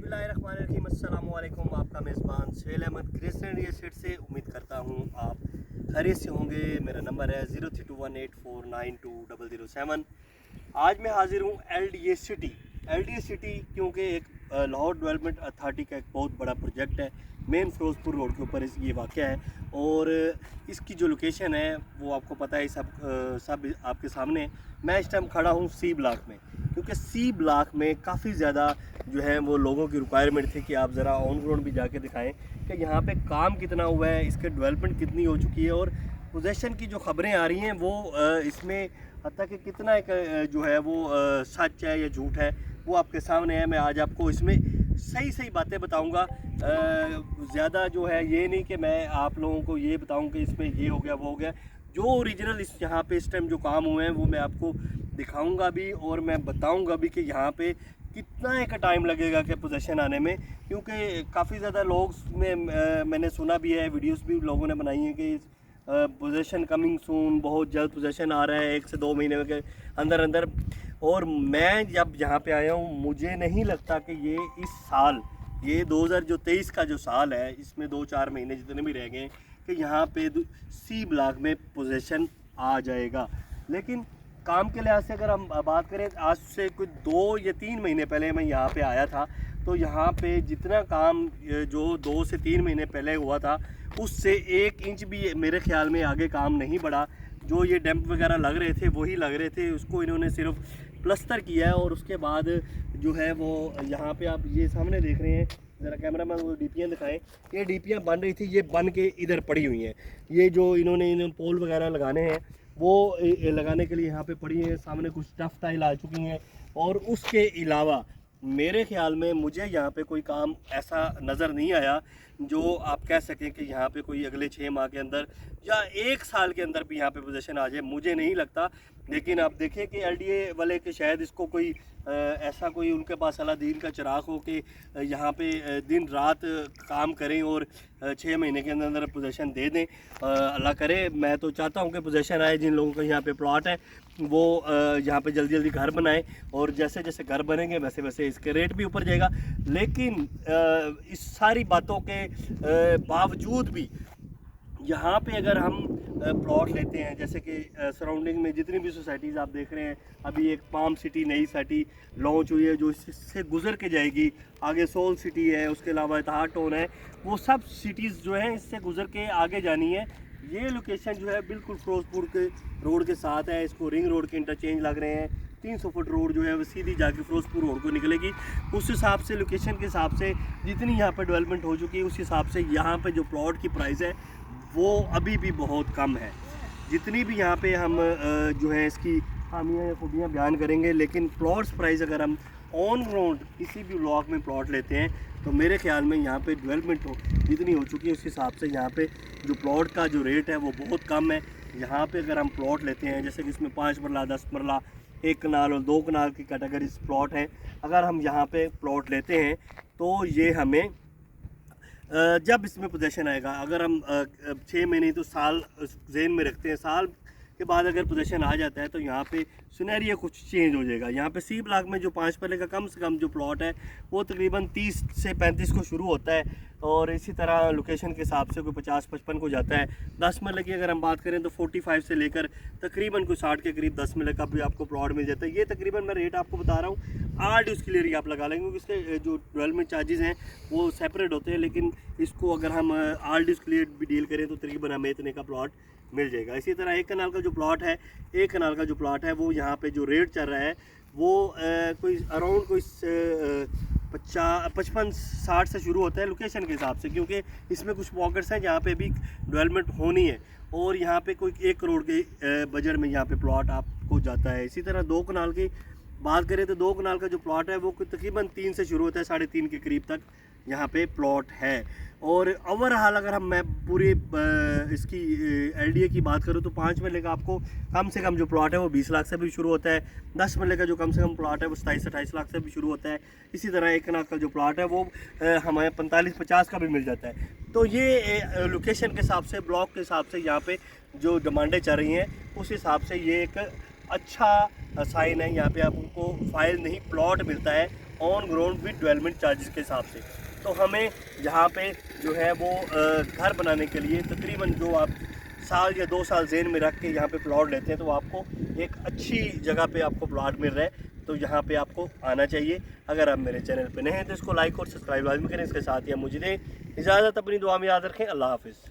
बिस्मिल्लाहिर्रहमानिर्रहीम। अस्सलाम वालेकुम। आपका मेज़बान Suhail Ahmed Grayson real estate से उम्मीद करता हूँ आप खैरियत से होंगे। मेरा नंबर है 032184920007। आज मैं हाज़िर हूँ एल डी ए सिटी क्योंकि एक लाहौर डेवलपमेंट अथॉरिटी का एक बहुत बड़ा प्रोजेक्ट है। मेन फिरोजपुर रोड के ऊपर ये वाक़या है और इसकी जो लोकेशन है वो आपको पता है, सब आपके सामने है। मैं इस टाइम खड़ा हूँ सी ब्लॉक में, क्योंकि सी ब्लॉक में काफ़ी ज़्यादा जो है वो लोगों की रिक्वायरमेंट थी कि आप ज़रा ऑन ग्राउंड भी जाके दिखाएं कि यहाँ पे काम कितना हुआ है, इसके डेवलपमेंट कितनी हो चुकी है और पोजेसन की जो खबरें आ रही हैं वो इसमें हत्ता कि कितना एक जो है वो सच है या झूठ है वो आपके सामने है। मैं आज आपको इसमें सही सही बातें बताऊंगा। ज़्यादा जो है ये नहीं कि मैं आप लोगों को ये बताऊं कि इसमें ये हो गया वो हो गया। जो ओरिजिनल इस यहाँ पे इस टाइम जो काम हुए हैं वो मैं आपको दिखाऊंगा भी और मैं बताऊंगा भी कि यहाँ पे कितना एक टाइम लगेगा कि पोजेसन आने में, क्योंकि काफ़ी ज़्यादा लोग में मैंने सुना भी है, वीडियोस भी लोगों ने बनाई है कि पोजेसन कमिंग सून, बहुत जल्द पोजेसन आ रहा है 1 से 2 महीने के अंदर अंदर। और मैं जब यहाँ पे आया हूँ मुझे नहीं लगता कि ये इस साल, ये 2023 का जो साल है, इसमें 2-4 महीने जितने भी रह गए कि यहाँ पे सी ब्लॉक में पोजेसन आ जाएगा। लेकिन काम के लिहाज से अगर हम बात करें, आज से कुछ 2 या 3 महीने पहले मैं यहाँ पे आया था तो यहाँ पे जितना काम जो 2 से 3 महीने पहले हुआ था उससे 1 इंच भी मेरे ख्याल में आगे काम नहीं बढ़ा। जो ये डैम्प वगैरह लग रहे थे वही लग रहे थे, उसको इन्होंने सिर्फ प्लस्तर किया है। और उसके बाद जो है वो यहाँ पे आप ये सामने देख रहे हैं, ज़रा कैमरा में वो डीपियाँ दिखाएं। ये डीपियाँ बन रही थी, ये बन के इधर पड़ी हुई हैं। ये जो इन्होंने पोल वगैरह लगाने हैं वो लगाने के लिए यहाँ पे पड़ी है। सामने कुछ टफ टाइल आ चुकी हैं और उसके अलावा मेरे ख्याल में मुझे यहाँ पे कोई काम ऐसा नज़र नहीं आया जो आप कह सकें कि यहाँ पे कोई अगले 6 माह के अंदर या 1 साल के अंदर भी यहाँ पे पोजीशन आ जाए, मुझे नहीं लगता। लेकिन आप देखें कि एलडीए वाले के शायद इसको कोई ऐसा कोई उनके पास अलादीन का चिराग हो कि यहाँ पे दिन रात काम करें और 6 महीने के अंदर अंदर पोजीशन दे दें। अल्लाह करे। मैं तो चाहता हूँ कि पोजीशन आए, जिन लोगों का यहाँ पे प्लॉट है वो यहाँ पे जल्दी जल्दी घर बनाएं और जैसे जैसे घर बनेंगे वैसे वैसे इसके रेट भी ऊपर जाएगा। लेकिन इस सारी बातों के बावजूद भी यहाँ पे अगर हम प्लॉट लेते हैं, जैसे कि सराउंडिंग में जितनी भी सोसाइटीज़ आप देख रहे हैं, अभी एक पाम सिटी नई सिटी लॉन्च हुई है जो इससे गुजर के जाएगी। आगे सोल सिटी है, उसके अलावा इत्तेहाद टाउन है, वो सब सिटीज़ जो हैं इससे गुजर के आगे जानी है। ये लोकेशन जो है बिल्कुल फिरोजपुर के रोड के साथ है। इसको रिंग रोड के इंटरचेंज लग रहे हैं। 300 फुट रोड जो है वो सीधी जाके फिरोजपुर रोड को निकलेगी। उस हिसाब से लोकेशन के हिसाब से जितनी यहाँ पर डेवलपमेंट हो चुकी है उस हिसाब से यहाँ पे जो प्लॉट की प्राइस है वो अभी भी बहुत कम है। जितनी भी यहाँ पे हम जो है इसकी खामियाँ या खूबियाँ बयान करेंगे, लेकिन प्लॉट्स प्राइस अगर हम ऑन ग्राउंड किसी भी ब्लॉक में प्लॉट लेते हैं तो मेरे ख्याल में यहाँ पे डेवलपमेंट जितनी हो चुकी है उस हिसाब से यहाँ पे जो प्लॉट का जो रेट है वो बहुत कम है। यहाँ पे अगर हम प्लॉट लेते हैं, जैसे कि इसमें 5 मरला 10 मरला 1 कनाल और 2 कनाल की कैटेगरी प्लॉट हैं, अगर हम यहाँ पे प्लॉट लेते हैं तो ये हमें जब इसमें पोजीशन आएगा, अगर हम 6 महीने तो साल जेन में रखते हैं, साल के बाद अगर पोजीशन आ जाता है तो यहाँ पे सिनेरियो कुछ चेंज हो जाएगा। यहाँ पे सी ब्लॉक में जो 5 मरले का कम से कम जो प्लॉट है वो तकरीबन 30 से 35 को शुरू होता है और इसी तरह लोकेशन के हिसाब से कोई 50-55 को जाता है। 10 मरले की अगर हम बात करें तो 45 से लेकर तकरीबन कोई 60 के करीब 10 मरले का भी आपको प्लॉट मिल जाता है। ये तकरीबन मैं रेट आपको बता रहा हूँ। 8 उसके लिए आप लगा लेंगे क्योंकि इसके जो डेवलपमेंट चार्जेस हैं वो सेपरेट होते हैं, लेकिन इसको अगर हम आर उसके लिए भी डील करें तो तकरीबन हमें इतने का प्लॉट मिल जाएगा। इसी तरह 1 कनाल का जो प्लॉट है, 1 कनाल का जो प्लॉट है वो यहाँ पे जो रेट चल रहा है वो कोई अराउंड कोई 55-60 से शुरू होता है लोकेशन के हिसाब से, क्योंकि इसमें कुछ पॉकेट्स हैं जहाँ पे भी डेवलपमेंट होनी है और यहाँ पे कोई 1 करोड़ के बजट में यहाँ पे प्लॉट आपको जाता है। इसी तरह 2 कनाल की बात करें तो 2 कनाल का जो प्लॉट है वो तकरीबन 3 से शुरू होता है, 3.5 के करीब तक यहाँ पे प्लॉट है। और ओवरऑल अगर हम मैं पूरी इसकी एलडीए की बात करूँ तो 5 मरले का आपको कम से कम जो प्लॉट है वो 20 लाख से भी शुरू होता है। 10 मरले का जो कम से कम प्लॉट है वो 27-28 लाख से भी शुरू होता है। इसी तरह 1 कनाल का जो प्लॉट है वो हमें 45-50 का भी मिल जाता है। तो ये लोकेशन के हिसाब से, ब्लॉक के हिसाब से यहाँ पे जो डिमांडें चल रही हैं उस हिसाब से ये एक अच्छा साइन है। यहाँ पे आपको फाइल नहीं प्लॉट मिलता है on ground with development charges के हिसाब से। तो हमें यहाँ पे जो है वो घर बनाने के लिए तकरीबन जो आप साल या 2 साल ज़हन में रख के यहाँ पे प्लॉट लेते हैं तो आपको एक अच्छी जगह पे आपको प्लॉट मिल रहा है, तो यहाँ पे आपको आना चाहिए। अगर आप मेरे चैनल पे नए हैं तो इसको लाइक और सब्सक्राइब लाजमी करें। इसके साथ ही आप मुझे दें इजाज़त, अपनी दुआ में याद रखें। अल्लाह हाफ़िज़।